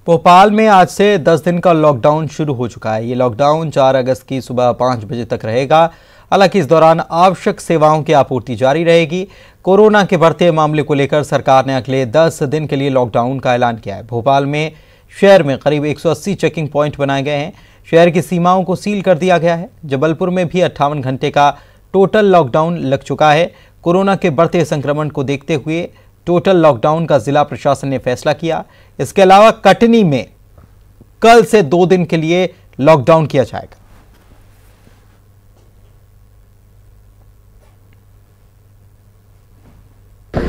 भोपाल में आज से 10 दिन का लॉकडाउन शुरू हो चुका है। ये लॉकडाउन 4 अगस्त की सुबह 5 बजे तक रहेगा। हालांकि इस दौरान आवश्यक सेवाओं की आपूर्ति जारी रहेगी। कोरोना के बढ़ते मामले को लेकर सरकार ने अगले 10 दिन के लिए लॉकडाउन का ऐलान किया है। भोपाल में शहर में करीब 180 चेकिंग पॉइंट बनाए गए हैं। शहर की सीमाओं को सील कर दिया गया है। जबलपुर में भी 58 घंटे का टोटल लॉकडाउन लग चुका है। कोरोना के बढ़ते संक्रमण को देखते हुए टोटल लॉकडाउन का जिला प्रशासन ने फैसला किया। इसके अलावा कटनी में कल से 2 दिन के लिए लॉकडाउन किया जाएगा।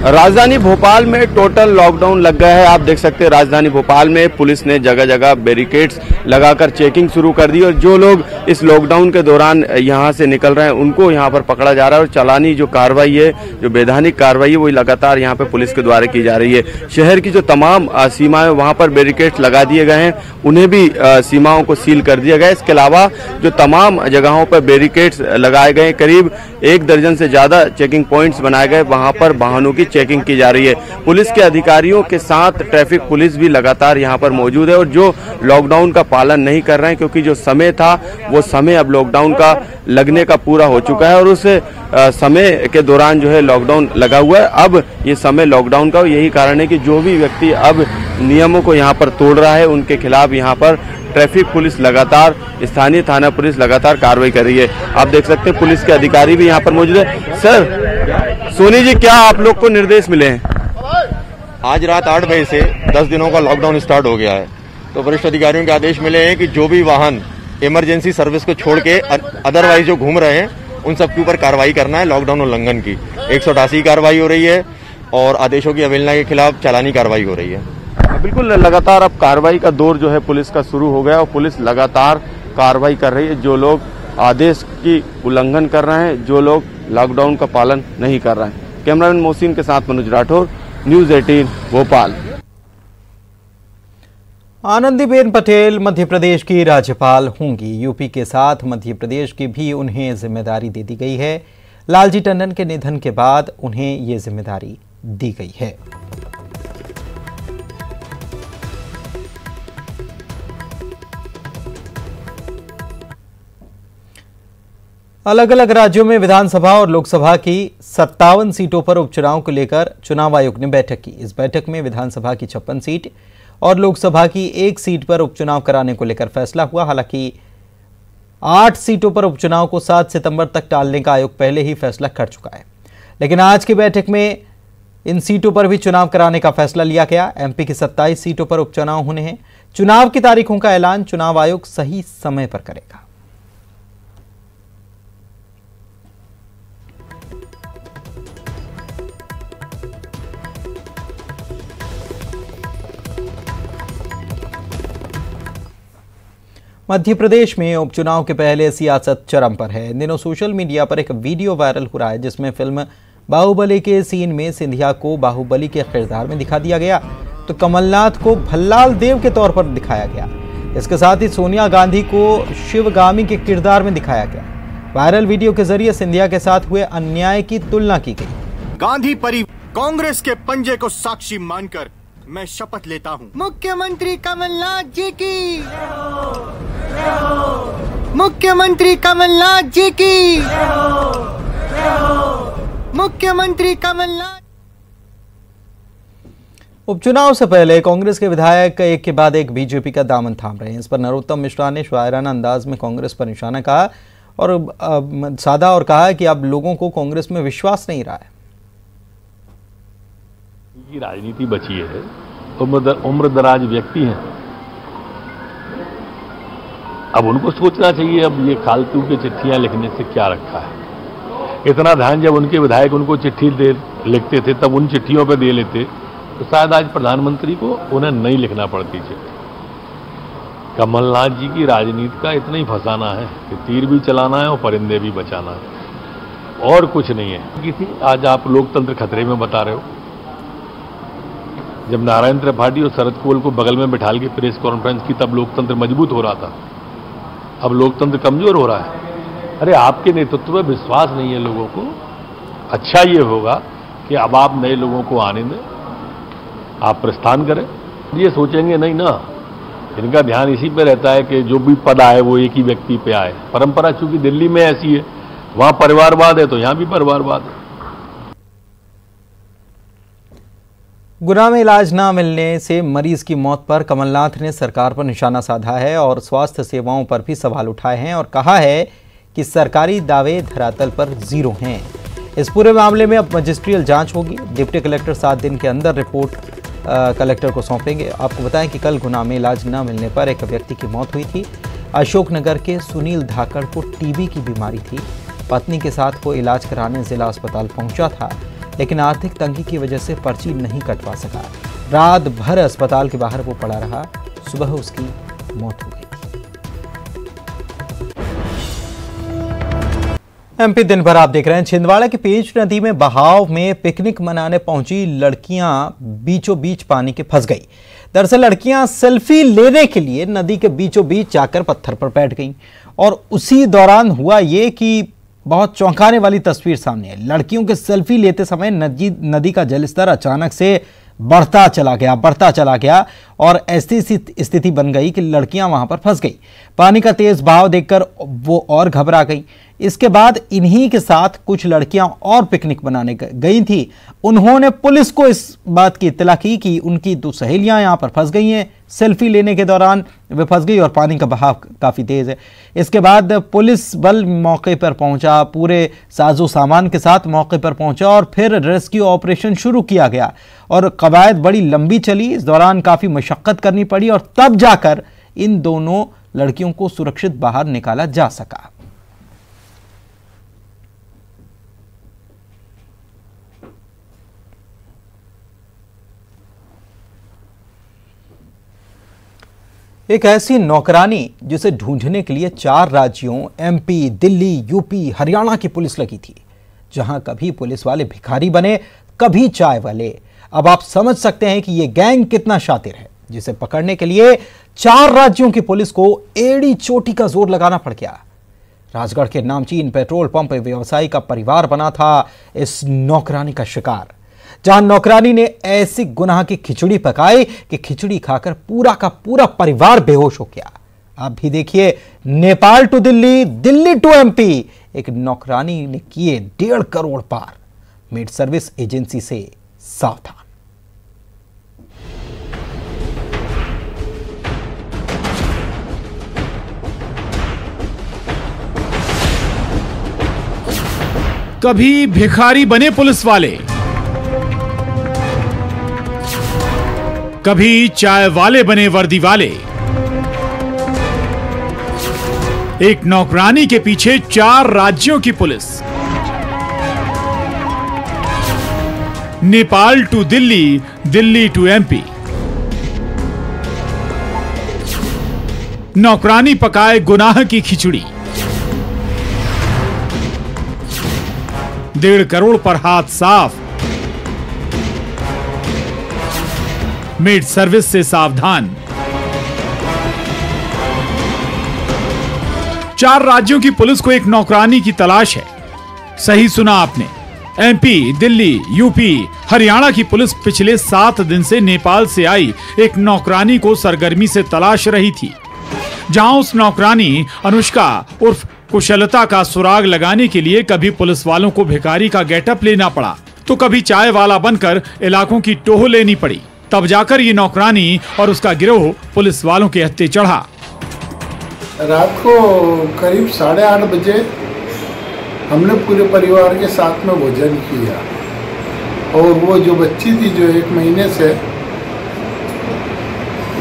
राजधानी भोपाल में टोटल लॉकडाउन लग गया है। आप देख सकते हैं राजधानी भोपाल में पुलिस ने जगह जगह बैरिकेड्स लगाकर चेकिंग शुरू कर दी और जो लोग इस लॉकडाउन के दौरान यहां से निकल रहे हैं उनको यहां पर पकड़ा जा रहा है और चालानी जो कार्रवाई है, जो वैधानिक कार्रवाई है, वो लगातार यहां पर पुलिस के द्वारा की जा रही है। शहर की जो तमाम सीमाएं वहां पर बैरिकेड्स लगा दिए गए हैं, उन्हें भी सीमाओं को सील कर दिया गया है। इसके अलावा जो तमाम जगहों पर बैरिकेड्स लगाए गए, करीब 1 दर्जन से ज्यादा चेकिंग पॉइंट्स बनाए गए, वहां पर वाहनों की चेकिंग की जा रही है। पुलिस के अधिकारियों के साथ ट्रैफिक पुलिस भी लगातार यहां पर मौजूद है और जो लॉकडाउन का पालन नहीं कर रहे हैं, क्योंकि जो समय था वो समय अब लॉकडाउन का लगने का पूरा हो चुका है और उस समय के दौरान जो है लॉकडाउन लगा हुआ है। अब ये समय लॉकडाउन का, यही कारण है कि जो भी व्यक्ति अब नियमों को यहाँ पर तोड़ रहा है उनके खिलाफ यहाँ पर ट्रैफिक पुलिस लगातार, स्थानीय थाना पुलिस लगातार कार्रवाई कर रही है। आप देख सकते हैं पुलिस के अधिकारी भी यहाँ पर मौजूद है। सर सोनी जी, क्या आप लोग को निर्देश मिले हैं? आज रात 8 बजे से 10 दिनों का लॉकडाउन स्टार्ट हो गया है। तो वरिष्ठ अधिकारियों के आदेश मिले हैं कि जो भी वाहन इमरजेंसी सर्विस को छोड़ के अदरवाइज जो घूम रहे हैं उन सब के ऊपर कार्रवाई करना है। लॉकडाउन उल्लंघन की 188 कार्रवाई हो रही है और आदेशों की अवहेलना के खिलाफ चालानी कार्रवाई हो रही है। बिल्कुल, लगातार अब कार्रवाई का दौर जो है पुलिस का शुरू हो गया और पुलिस लगातार कार्रवाई कर रही है। जो लोग आदेश की उल्लंघन कर रहे हैं, जो लोग लॉकडाउन का पालन नहीं कर रहे हैं। कैमरामैन मोहसिन के साथ मनोज राठौर, न्यूज 18 भोपाल। आनंदीबेन पटेल मध्य प्रदेश की राज्यपाल होंगी। यूपी के साथ मध्य प्रदेश की भी उन्हें जिम्मेदारी दे दी गई है। लालजी टंडन के निधन के बाद उन्हें ये जिम्मेदारी दी गई है। अलग अलग राज्यों में विधानसभा और लोकसभा की 57 सीटों पर उपचुनाव को लेकर चुनाव आयोग ने बैठक की। इस बैठक में विधानसभा की 56 सीट और लोकसभा की 1 सीट पर उपचुनाव कराने को लेकर फैसला हुआ। हालांकि 8 सीटों पर उपचुनाव को 7 सितंबर तक टालने का आयोग पहले ही फैसला कर चुका है, लेकिन आज की बैठक में इन सीटों पर भी चुनाव कराने का फैसला लिया गया। एमपी की 27 सीटों पर उपचुनाव होने हैं। चुनाव की तारीखों का ऐलान चुनाव आयोग सही समय पर करेगा। मध्य प्रदेश में उपचुनाव के पहले सियासत चरम पर है। इन दिनों सोशल मीडिया पर एक वीडियो वायरल हो रहा है जिसमें फिल्म बाहुबली के सीन में सिंधिया को बाहुबली के किरदार में दिखा दिया गया तो कमलनाथ को भल्लाल देव के तौर पर दिखाया गया। इसके साथ ही सोनिया गांधी को शिवगामी के किरदार में दिखाया गया। वायरल वीडियो के जरिए सिंधिया के साथ हुए अन्याय की तुलना की गई। गांधी कांग्रेस के पंजे को साक्षी मानकर मैं शपथ लेता हूँ। मुख्यमंत्री कमलनाथ जी की, मुख्यमंत्री कमलनाथ जी की, मुख्यमंत्री कमलनाथ। उपचुनाव से पहले कांग्रेस के विधायक एक के बाद एक बीजेपी का दामन थाम रहे हैं। इस पर नरोत्तम मिश्रा ने शायराना अंदाज में कांग्रेस पर निशाना कहा और साधा और कहा कि अब लोगों को कांग्रेस में विश्वास नहीं रहा है। की राजनीति बची है, उम्र दराज व्यक्ति हैं, अब उनको सोचना चाहिए अब ये फालतू की चिट्ठियां लिखने से क्या रखा है। इतना ध्यान जब उनके विधायक उनको चिट्ठी लिखते थे तब उन चिट्ठियों पे दे लेते तो शायद आज प्रधानमंत्री को उन्हें नहीं लिखना पड़ती चिट्ठी। कमलनाथ जी की राजनीति का इतना ही फंसाना है कि तीर भी चलाना है और परिंदे भी बचाना है और कुछ नहीं है। आज आप लोकतंत्र खतरे में बता रहे हो। जब नारायण त्रिपाठी और शरद कोल को बगल में बिठाल के प्रेस कॉन्फ्रेंस की तब लोकतंत्र मजबूत हो रहा था, अब लोकतंत्र कमजोर हो रहा है। अरे आपके नेतृत्व में विश्वास नहीं है लोगों को। अच्छा ये होगा कि अब आप नए लोगों को आने दें, आप प्रस्थान करें। ये सोचेंगे नहीं ना इनका ध्यान इसी पे रहता है कि जो भी पद आए वो एक ही व्यक्ति पे आए। परंपरा चूंकि दिल्ली में ऐसी है, वहां परिवारवाद है तो यहां भी परिवारवाद है। गुना में इलाज न मिलने से मरीज की मौत पर कमलनाथ ने सरकार पर निशाना साधा है और स्वास्थ्य सेवाओं पर भी सवाल उठाए हैं और कहा है कि सरकारी दावे धरातल पर जीरो हैं। इस पूरे मामले में अब मजिस्ट्रियल जांच होगी। डिप्टी कलेक्टर 7 दिन के अंदर रिपोर्ट कलेक्टर को सौंपेंगे। आपको बताएं कि कल गुना में इलाज न मिलने पर एक व्यक्ति की मौत हुई थी। अशोकनगर के सुनील धाकड़ को टीबी की बीमारी थी। पत्नी के साथ वो इलाज कराने जिला अस्पताल पहुंचा था, लेकिन आर्थिक तंगी की वजह से पर्ची नहीं कटवा सका। रात भर अस्पताल के बाहर वो पड़ा रहा। सुबह उसकी मौत हो गई। एमपी दिन भर आप देख रहे हैं। छिंदवाड़ा की पेंच नदी में बहाव में पिकनिक मनाने पहुंची लड़कियां बीचों बीच पानी के फंस गई। दरअसल लड़कियां सेल्फी लेने के लिए नदी के बीचों बीच जाकर पत्थर पर बैठ गईं और उसी दौरान हुआ ये कि बहुत चौंकाने वाली तस्वीर सामने आई। लड़कियों के सेल्फी लेते समय नदी का जलस्तर अचानक से बढ़ता चला गया और ऐसी स्थिति बन गई कि लड़कियां वहां पर फंस गई। पानी का तेज बहाव देखकर वो और घबरा गई। इसके बाद इन्हीं के साथ कुछ लड़कियां और पिकनिक मनाने गई थी। उन्होंने पुलिस को इस बात की इत्तला की कि उनकी 2 सहेलियां यहां पर फंस गई हैं। सेल्फी लेने के दौरान वे फंस गई और पानी का बहाव काफी तेज है। इसके बाद पुलिस बल मौके पर पहुंचा, पूरे साजो सामान के साथ मौके पर पहुंचा और फिर रेस्क्यू ऑपरेशन शुरू किया गया और कवायद बड़ी लंबी चली। इस दौरान काफी मशक्कत करनी पड़ी और तब जाकर इन दोनों लड़कियों को सुरक्षित बाहर निकाला जा सका। एक ऐसी नौकरानी जिसे ढूंढने के लिए 4 राज्यों एमपी, दिल्ली, यूपी, हरियाणा की पुलिस लगी थी। जहां कभी पुलिस वाले भिखारी बने, कभी चाय वाले। अब आप समझ सकते हैं कि यह गैंग कितना शातिर है, जिसे पकड़ने के लिए 4 राज्यों की पुलिस को एड़ी चोटी का जोर लगाना पड़ गया। राजगढ़ के नामचीन पेट्रोल पंप व्यवसायी का परिवार बना था इस नौकरानी का शिकार। जहां नौकरानी ने ऐसी गुनाह की खिचड़ी पकाई कि खिचड़ी खाकर पूरा का पूरा परिवार बेहोश हो गया। आप भी देखिए, Nepal to Delhi, Delhi to MP, एक नौकरानी ने किए 1.5 करोड़ पार। मेड सर्विस एजेंसी से सावधान। कभी भिखारी बने पुलिस वाले, कभी चाय वाले बने वर्दी वाले। एक नौकरानी के पीछे 4 राज्यों की पुलिस। Nepal to Delhi, Delhi to MP. नौकरानी पकाए गुनाह की खिचड़ी। 1.5 करोड़ पर हाथ साफ। मेड सर्विस से सावधान। 4 राज्यों की पुलिस को एक नौकरानी की तलाश है। सही सुना आपने। एमपी, दिल्ली, यूपी, हरियाणा की पुलिस पिछले 7 दिन से नेपाल से आई एक नौकरानी को सरगर्मी से तलाश रही थी। जहां उस नौकरानी अनुष्का उर्फ कुशलता का सुराग लगाने के लिए कभी पुलिस वालों को भिखारी का गेटअप लेना पड़ा, तो कभी चाय वाला बनकर इलाकों की टोह लेनी पड़ी। तब जाकर ये नौकरानी और उसका गिरोह पुलिस वालों के हत्थे चढ़ा। रात को करीब 8:30 बजे हमने पूरे परिवार के साथ में भोजन किया और वो जो बच्ची थी जो 1 महीने से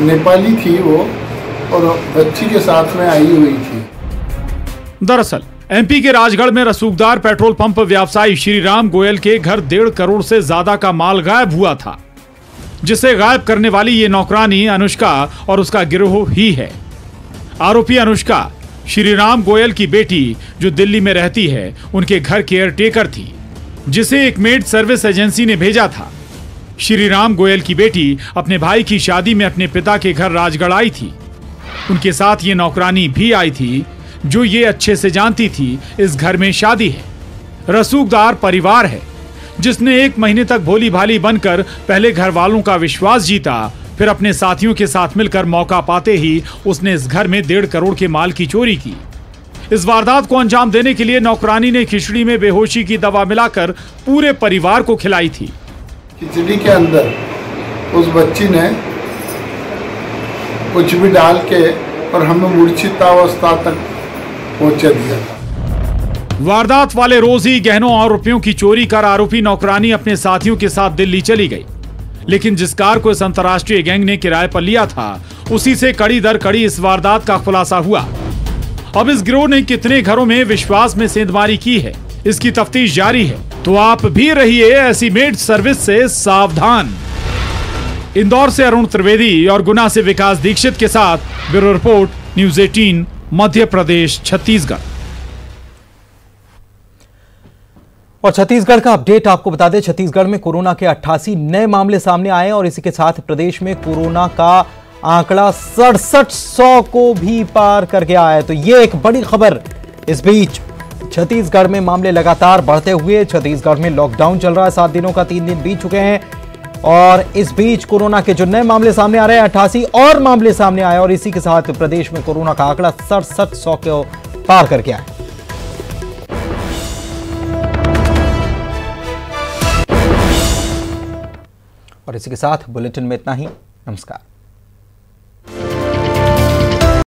नेपाली थी वो, और बच्ची के साथ में आई हुई थी। दरअसल एमपी के राजगढ़ में रसूखदार पेट्रोल पंप व्यवसायी श्रीराम गोयल के घर 1.5 करोड़ से ज्यादा का माल गायब हुआ था, जिसे गायब करने वाली ये नौकरानी अनुष्का और उसका गिरोह ही है। आरोपी अनुष्का श्रीराम गोयल की बेटी जो दिल्ली में रहती है, उनके घर केयरटेकर थी, जिसे एक मेड सर्विस एजेंसी ने भेजा था। श्रीराम गोयल की बेटी अपने भाई की शादी में अपने पिता के घर राजगढ़ आई थी। उनके साथ ये नौकरानी भी आई थी, जो ये अच्छे से जानती थी इस घर में शादी है, रसूखदार परिवार है, जिसने 1 महीने तक भोली भाली बनकर पहले घर वालों का विश्वास जीता, फिर अपने साथियों के साथ मिलकर मौका पाते ही उसने इस घर में 1.5 करोड़ के माल की चोरी की। इस वारदात को अंजाम देने के लिए नौकरानी ने खिचड़ी में बेहोशी की दवा मिलाकर पूरे परिवार को खिलाई थी। खिचड़ी के अंदर उस बच्ची ने कुछ भी डाल के और हमें मूर्छितावस्था तक पहुंचा दिया था। वारदात वाले रोज ही गहनों और रुपयों की चोरी कर आरोपी नौकरानी अपने साथियों के साथ दिल्ली चली गई, लेकिन जिस कार को इस अंतर्राष्ट्रीय गैंग ने किराए पर लिया था उसी से कड़ी दर कड़ी इस वारदात का खुलासा हुआ। अब इस गिरोह ने कितने घरों में विश्वास में सेंधमारी की है, इसकी तफ्तीश जारी है, तो आप भी रहिए ऐसी मेड सर्विस से सावधान। इंदौर से अरुण त्रिवेदी और गुना से विकास दीक्षित के साथ bureau report, news 18, Madhya Pradesh, Chhattisgarh. और छत्तीसगढ़ का अपडेट आपको बता दें, छत्तीसगढ़ में कोरोना के 88 नए मामले सामने आए और इसी के साथ प्रदेश में कोरोना का आंकड़ा 6700 को भी पार कर गया है। तो ये एक बड़ी खबर। इस बीच छत्तीसगढ़ में मामले लगातार बढ़ते हुए, छत्तीसगढ़ में लॉकडाउन चल रहा है, 7 दिनों का 3 दिन बीत चुके हैं और इस बीच कोरोना के जो नए मामले सामने आ रहे हैं, 88 और मामले सामने आए और इसी के साथ प्रदेश में कोरोना का आंकड़ा 6700 को पार कर गया है। और इसी के साथ बुलेटिन में इतना ही। नमस्कार।